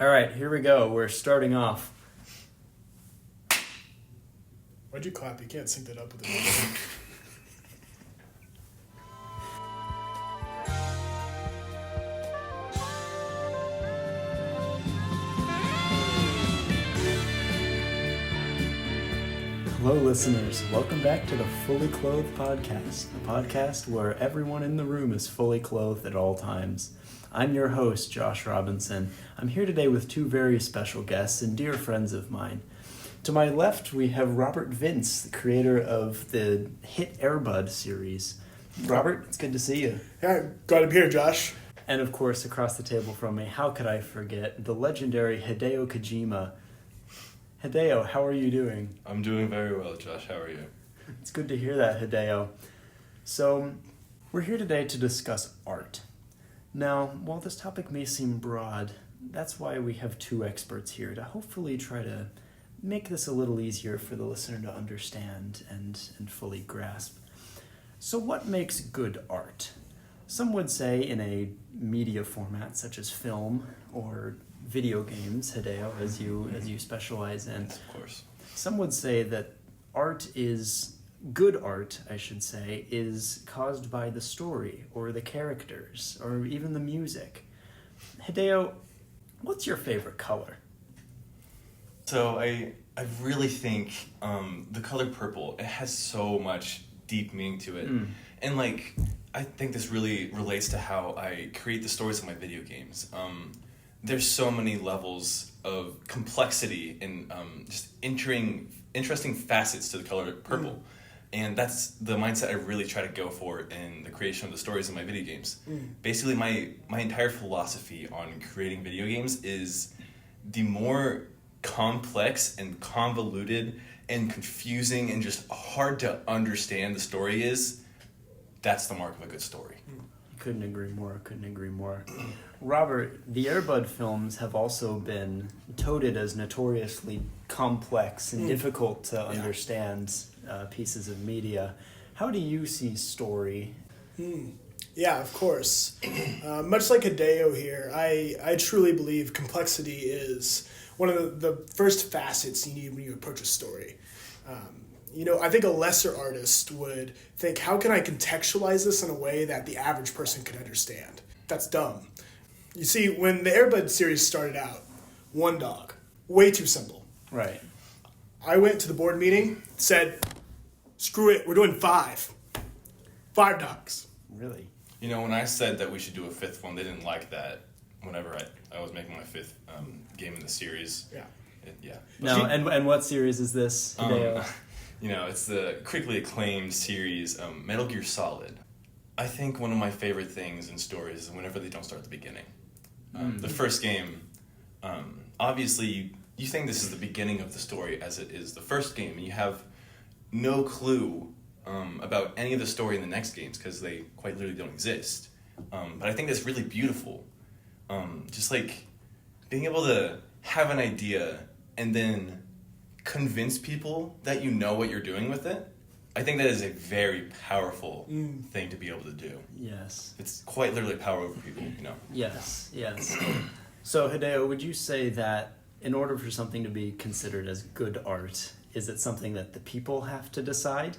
All right, here we go. We're starting off. Why'd you clap? You can't sync that up with the music. Hello, listeners. Welcome back to the Fully Clothed Podcast, a podcast where everyone in the room is fully clothed at all times. I'm your host, Josh Robinson. I'm here today with two very special guests and dear friends of mine. To my left, we have Robert Vince, the creator of the hit Air Bud series. Robert, it's good to see you. Yeah, glad to be here, Josh. And of course, across the table from me, how could I forget, the legendary Hideo Kojima. Hideo, how are you doing? I'm doing very well, Josh. How are you? It's good to hear that, Hideo. So, we're here today to discuss art. Now, while this topic may seem broad, that's why we have two experts here to hopefully try to make this a little easier for the listener to understand and fully grasp. So what makes good art? Some would say in a media format such as film or video games, Hideo, as you specialize in. Yes, of course. Some would say that good art, I should say, is caused by the story or the characters or even the music. Hideo, what's your favorite color? So I really think the color purple, it has so much deep meaning to it. And I think this really relates to how I create the stories of my video games. There's so many levels of complexity and just interesting facets to the color purple. And that's the mindset I really try to go for in the creation of the stories in my video games. Basically, my entire philosophy on creating video games is the more complex and convoluted and confusing and just hard to understand the story is, that's the mark of a good story. Couldn't agree more. Robert, the Air Bud films have also been touted as notoriously complex and difficult to understand pieces of media. How do you see story? Yeah, of course. Much like Hideo here, I truly believe complexity is one of the first facets you need when you approach a story. I think a lesser artist would think, how can I contextualize this in a way that the average person could understand? That's dumb. You see, when the Air Bud series started out, one dog, way too simple. Right. I went to the board meeting, said, screw it, we're doing 5. 5 dogs. Really? When I said that we should do a 5th one, they didn't like that whenever I was making my 5th game in the series. Yeah. No, and what series is this, Hideo? It's the critically acclaimed series, Metal Gear Solid. I think one of my favorite things in stories is whenever they don't start at the beginning. The first game, obviously, you think this is the beginning of the story as it is the first game, and you have no clue about any of the story in the next games because they quite literally don't exist. But I think that's really beautiful. Just like being able to have an idea and then convince people that you know what you're doing with it. I think that is a very powerful thing to be able to do. Yes. It's quite literally power over people, Yes. So, Hideo, would you say that in order for something to be considered as good art, is it something that the people have to decide?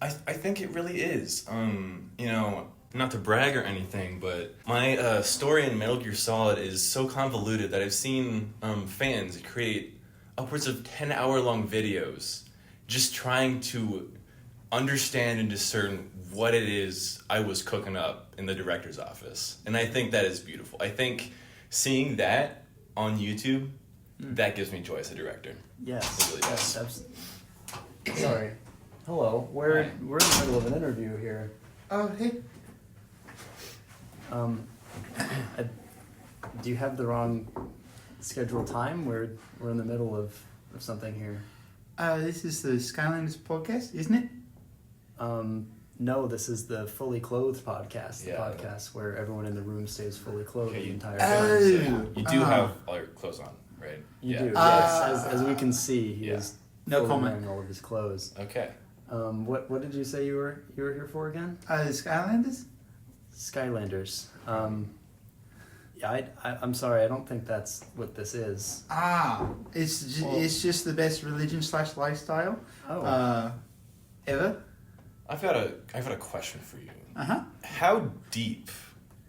I think it really is. Not to brag or anything, but my story in Metal Gear Solid is so convoluted that I've seen fans create upwards of 10-hour-long videos just trying to understand and discern what it is I was cooking up in the director's office. And I think that is beautiful. I think seeing that on YouTube, that gives me joy as a director. Yes. It really does. Sorry. Hello. We're in the middle of an interview here. Oh, hey. Do you have the wrong scheduled time? We're in the middle of something here. This is the Skylanders podcast, isn't it? No, this is the Fully Clothed Podcast, the Yeah. podcast where everyone in the room stays fully clothed the entire Oh. time. You do have all your clothes on, right? You do, yes. As we can see, he Yeah. is No fully comment. wearing all of his clothes. Okay. What did you say you were here for again? The Skylanders? Skylanders. I'm sorry, I don't think that's what this is. It's just the best religion / lifestyle ever. I've got a question for you. Uh-huh. How deep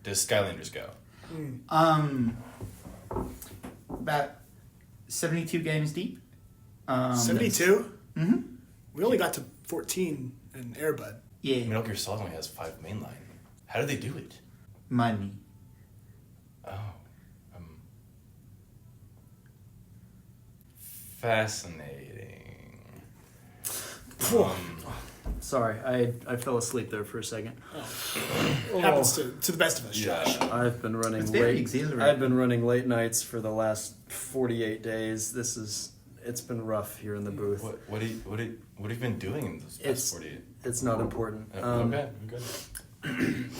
does Skylanders go? About 72 games deep. 72? Mm-hmm. We only got to 14 in Airbud. Yeah. Metal Gear Solid only has 5 mainline. How do they do it? Money. Oh. Fascinating. Sorry, I fell asleep there for a second. Happens to the best of us, Josh. Yeah. I've been running It's very late. exhilarating. I've been running late nights for the last 48 days. It's been rough here in the booth. What have you been doing in those It's- past 48? It's not important. Okay, good.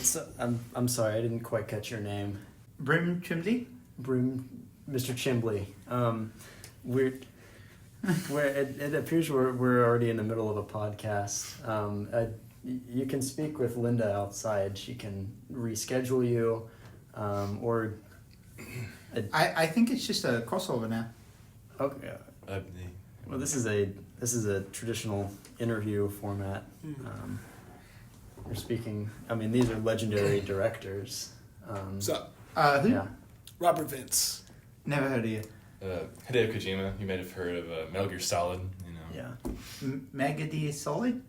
So, I'm sorry, I didn't quite catch your name. Brim Chimsey? Mr. Chimbley. It appears we're already in the middle of a podcast. You can speak with Linda outside. She can reschedule you, or. I think it's just a crossover now. Okay. Well, this is a traditional interview format. We're speaking. I mean, these are legendary directors. So, Who? Yeah. Robert Vince. Never heard of you. Hideo Kojima, you might have heard of Metal Gear Solid, you know. Yeah. Megadeth Solid?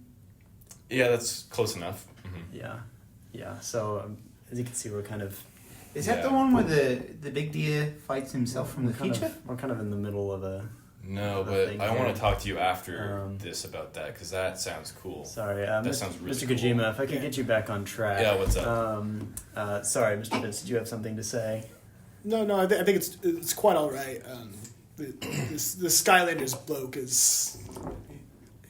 Yeah, that's close enough. Yeah. So as you can see, we're kind of Is that the one where the big deer fights himself from the we're kind future? we're kind of in the middle of a. No, The but thing I want here. to talk to you after Um, this about that, because that sounds cool. Sorry, That sounds really Mr. cool. Kojima. If I could get you back on track. Yeah, what's up? Sorry, Mr. Vince. Did you have something to say? No, I think it's quite all right. The Skylanders bloke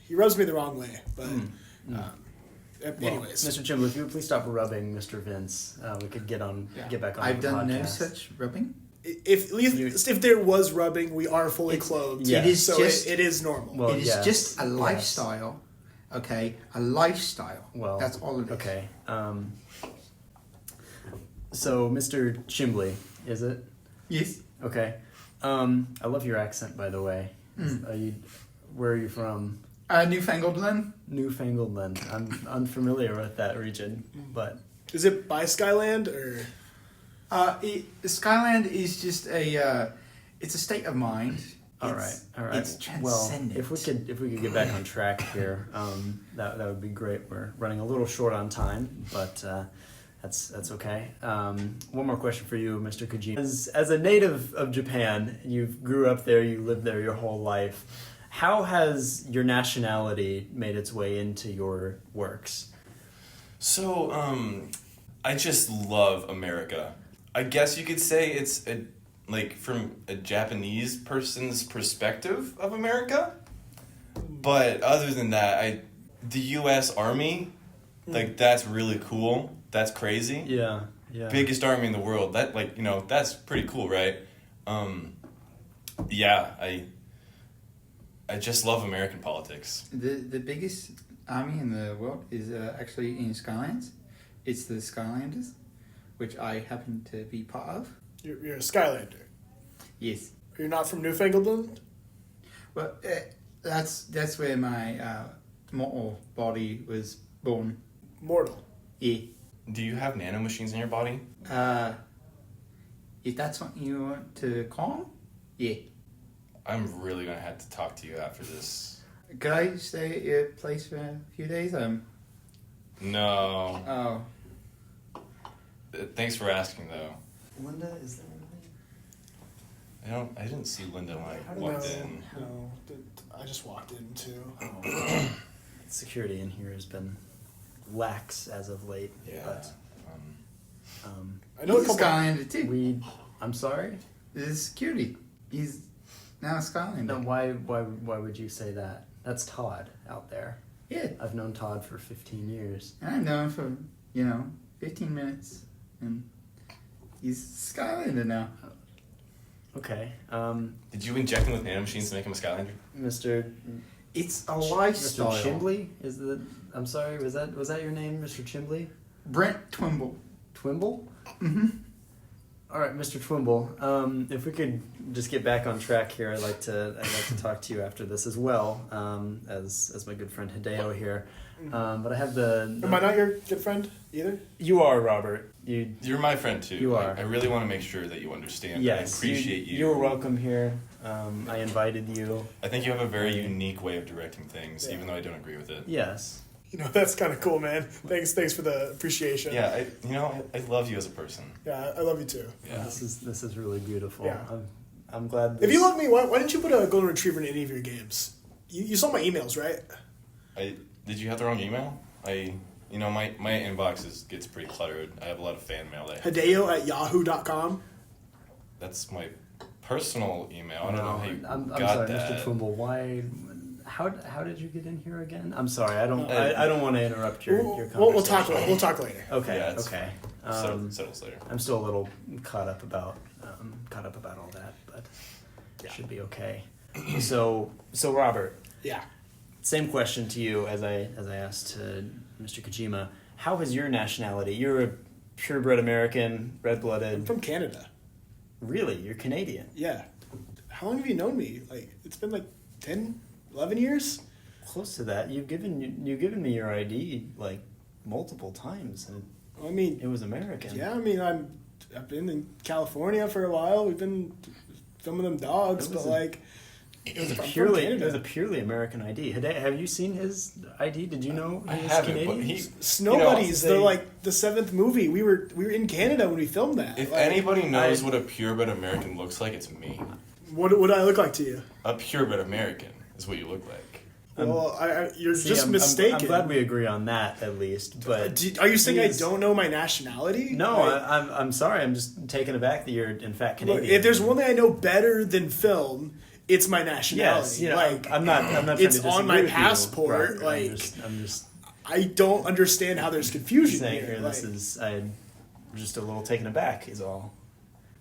he rubs me the wrong way, but anyways. Well, Mr. Chimbley, if you would please stop rubbing Mr. Vince, we could get back on. I've the done no podcast. such rubbing. If at least if there was rubbing, we are fully clothed. yeah. It is so just it is normal. Well, it is yes, just a yes. lifestyle. Okay, a lifestyle. Well, that's all it is. Okay. So, Mr. Chimbley, is it? Yes. Okay. I love your accent, by the way. Where are you from? Newfangled Land. Newfangled Land. I'm unfamiliar with that region, but Is it by Skyland or? Skyland is just it's a state of mind. all right. It's transcendent. Well, if we could get back on track here, that would be great. We're running a little short on time, but that's okay. One more question for you, Mr. Kojima. As a native of Japan, you grew up there, you lived there your whole life. How has your nationality made its way into your works? So, I just love America. I guess you could say it's from a Japanese person's perspective of America. But other than that, the U.S. Army, that's really cool. That's crazy. Yeah. Biggest army in the world. That that's pretty cool, right? I just love American politics. The biggest army in the world is actually in Skylands. It's the Skylanders, which I happen to be part of. You're a Skylander. Yes. You're not from Newfangled? Well, that's where my mortal body was born. Mortal. Yeah. Do you have nanomachines in your body? If that's what you want to call them, yeah. I'm really gonna have to talk to you after this. Could I stay at your place for a few days? No. Oh. Thanks for asking, though. Linda, is there anything? I didn't see Linda when I walked in. No, I just walked in too. Security in here has been lax as of late. Yeah. But, I know a He's a couple. Skylander too. I'm sorry? There's security. He's now a Skylander. No, why would you say that? That's Todd out there. Yeah. I've known Todd for 15 years. And I've known him for, 15 minutes. And he's Skylander now. Okay. Did you inject him with nanomachines to make him a Skylander? Mr. It's a lifestyle. Mr. Chimbley? I'm sorry, was that your name, Mr. Chimbley? Brent Twimble. Twimble? Mm-hmm. All right, Mr. Twimble. If we could just get back on track here, I'd like to talk to you after this as well, as my good friend Hideo here. But I have the. Am I not your good friend either? You are, Robert. You're my friend too. You are. I really want to make sure that you understand. Yes, I appreciate you. You were welcome here. I invited you. I think you have a very unique way of directing things, even though I don't agree with it. Yes. That's kind of cool, man. Thanks for the appreciation. Yeah, I love you as a person. Yeah, I love you too. Yeah. This is really beautiful. Yeah. I'm glad. If you love me, why didn't you put a golden retriever in any of your games? You saw my emails, right? Did you have the wrong email? My inbox gets pretty cluttered. I have a lot of fan mail that Hideo@yahoo.com. that's my personal email. I don't know how you I'm got sorry, that. Mr. Twimble. Why? How did you get in here again? I'm sorry. I don't want to interrupt your conversation. We'll talk later. We'll talk later. Okay. Yeah, it's okay. Settles later. I'm still a little caught up about all that, but it should be okay. So Robert. Yeah. Same question to you as I asked to Mr. Kojima. How has your nationality? You're a purebred American, red-blooded. I'm from Canada. Really? You're Canadian? Yeah. How long have you known me? It's been 10, 11 years? Close to that. You've given me your ID multiple times, and I mean, it was American. Yeah, I mean, I've been in California for a while. We've been filming them dogs, It was a purely American ID. Have you seen his ID? Did you know he was Canadian? But Snow Buddies, they're the 7th movie. We were in Canada when we filmed that. If anybody knows what a purebred American looks like, it's me. What do I look like to you? A purebred American is what you look like. You're just mistaken. I'm glad we agree on that at least. But are you saying I don't know my nationality? No, I'm sorry. I'm just taken aback that you're in fact Canadian. Look, if there's one thing I know better than film, it's my nationality. Yes, I'm not. Trying it's to on my disagree with you. passport. Right, I'm just I don't understand how there's confusion saying here. I'm just a little taken aback is all.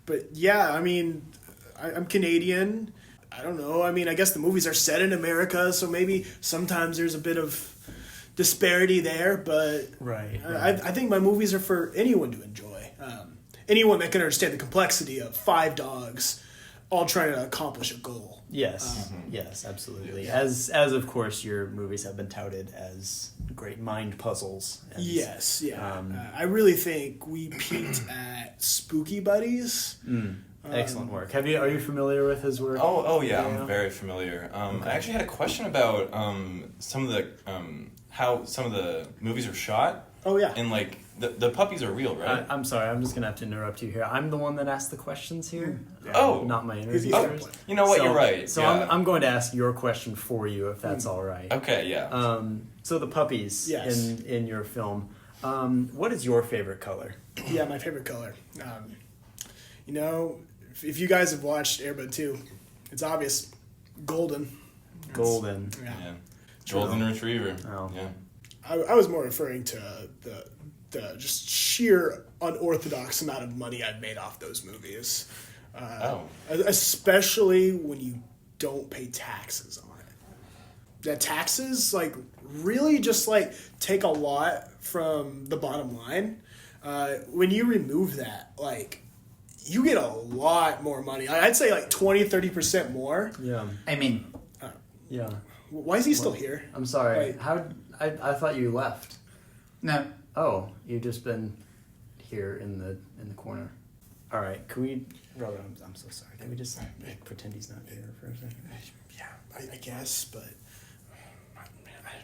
But yeah, I mean, I'm Canadian. I don't know. I mean, I guess the movies are set in America, so maybe sometimes there's a bit of disparity there. But right. I think my movies are for anyone to enjoy. Anyone that can understand the complexity of 5 dogs all trying to accomplish a goal. Yes, yes, absolutely. As of course your movies have been touted as great mind puzzles. And, yes, yeah. I really think we peaked at Spooky Buddies. Excellent work. Are you familiar with his work? Oh yeah, I'm very familiar. I actually had a question about some of the how some of the movies are shot. Oh yeah. And the puppies are real, right? I'm sorry, I'm just gonna have to interrupt you here. I'm the one that asked the questions here. Not my interviewers. Oh, you know what? You're right. So yeah. I'm going to ask your question for you, if that's all right. Okay. Yeah. So the puppies in your film. What is your favorite color? Yeah, my favorite color. If you guys have watched Air Bud 2, it's obvious. Golden. Golden. Yeah. Golden Retriever. Oh. Yeah. I was more referring to the just sheer unorthodox amount of money I've made off those movies. Especially when you don't pay taxes on it. The taxes, really just, take a lot from the bottom line. When you remove that, you get a lot more money. I'd say 20-30% more. Yeah. I mean, Yeah. Why is he still here? I'm sorry. I thought you left. no. Oh, you've just been here in the corner. All right. Can we, Robert? I'm so sorry. Can we just pretend he's not here for a second? Yeah, I guess, but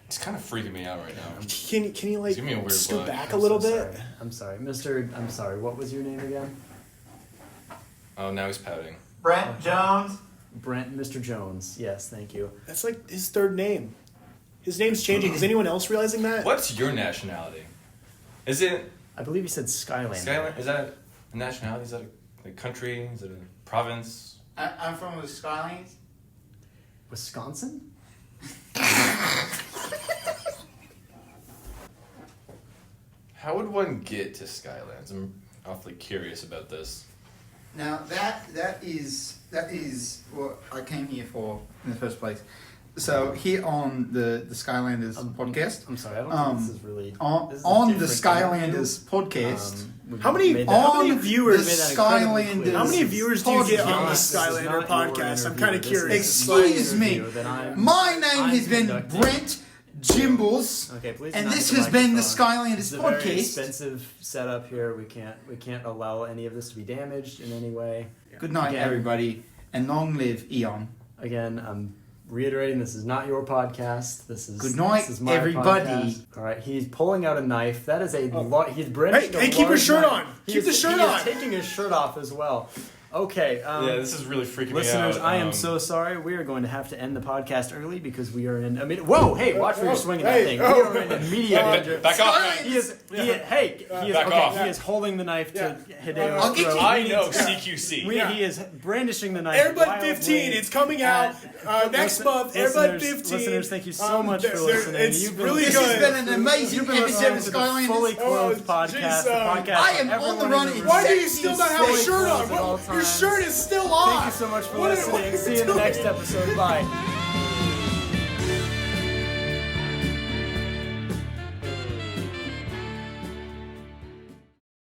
It's kind of freaking me out right now. can you Give me a weird scoot look. back a little so bit? sorry. I'm sorry, I'm sorry. What was your name again? Oh, now he's pouting. Brent Jones. Brent, Mr. Jones. Yes, thank you. That's his third name. His name's changing. Is anyone else realizing that? What's your nationality? Is it I believe you said Skylander. Skyline? Is that a nationality? Is that a country? Is it a province? I'm from the Skylands. Wisconsin? How would one get to Skylands? I'm awfully curious about this. Now that is what I came here for in the first place. So here on the Skylanders podcast, I'm sorry, I don't think this is really... this is a on the different Skylanders podcast. we've How many- made that- how many on viewers- the made that incredibly Skylanders clear. How many viewers do you get on the This is not Skylander your podcast? I'm interview. kind of This curious. is my Excuse me. interview that My name I'm has been conducting. Brent Jimbles, Okay, please and not this hit the has been the microphone. Skylanders This is a very podcast. expensive setup here. We can't allow any of this to be damaged in any way. Good night, Again. everybody, and long live Eon. Again, I'm reiterating, this is not your podcast. This is Good night, this is my everybody. podcast. All right, he's pulling out a knife. That is a lot. He's brandishing. Hey, a keep your large shirt knife. on. He Keep is- the shirt he on. is taking his shirt off as well. Okay. Yeah, this is really freaking Listeners, me out. I am so sorry. We are going to have to end the podcast early because we are in. Whoa! Hey, watch where you're swinging that thing. We are in immediate danger. Back off, man. He is. Hey, he is. Back Okay, off. he is holding the knife to Hideo's I'll get throat. you. I know CQC. He is brandishing the knife. Airbud wildly 15, it's coming out next month. Airbud 15. Listeners, thank you so much for listening. It's You've been really This good. has been an amazing You've been episode listening of to the Fully Skylanders. Clothed Oh, podcast. jeez, The podcast I am for on the everyone run in in Why do you Sexy still not have a fully shirt on? clothed at all Your times. shirt is still on. Thank you so much for What are listening. you See you in the doing? next episode. Bye.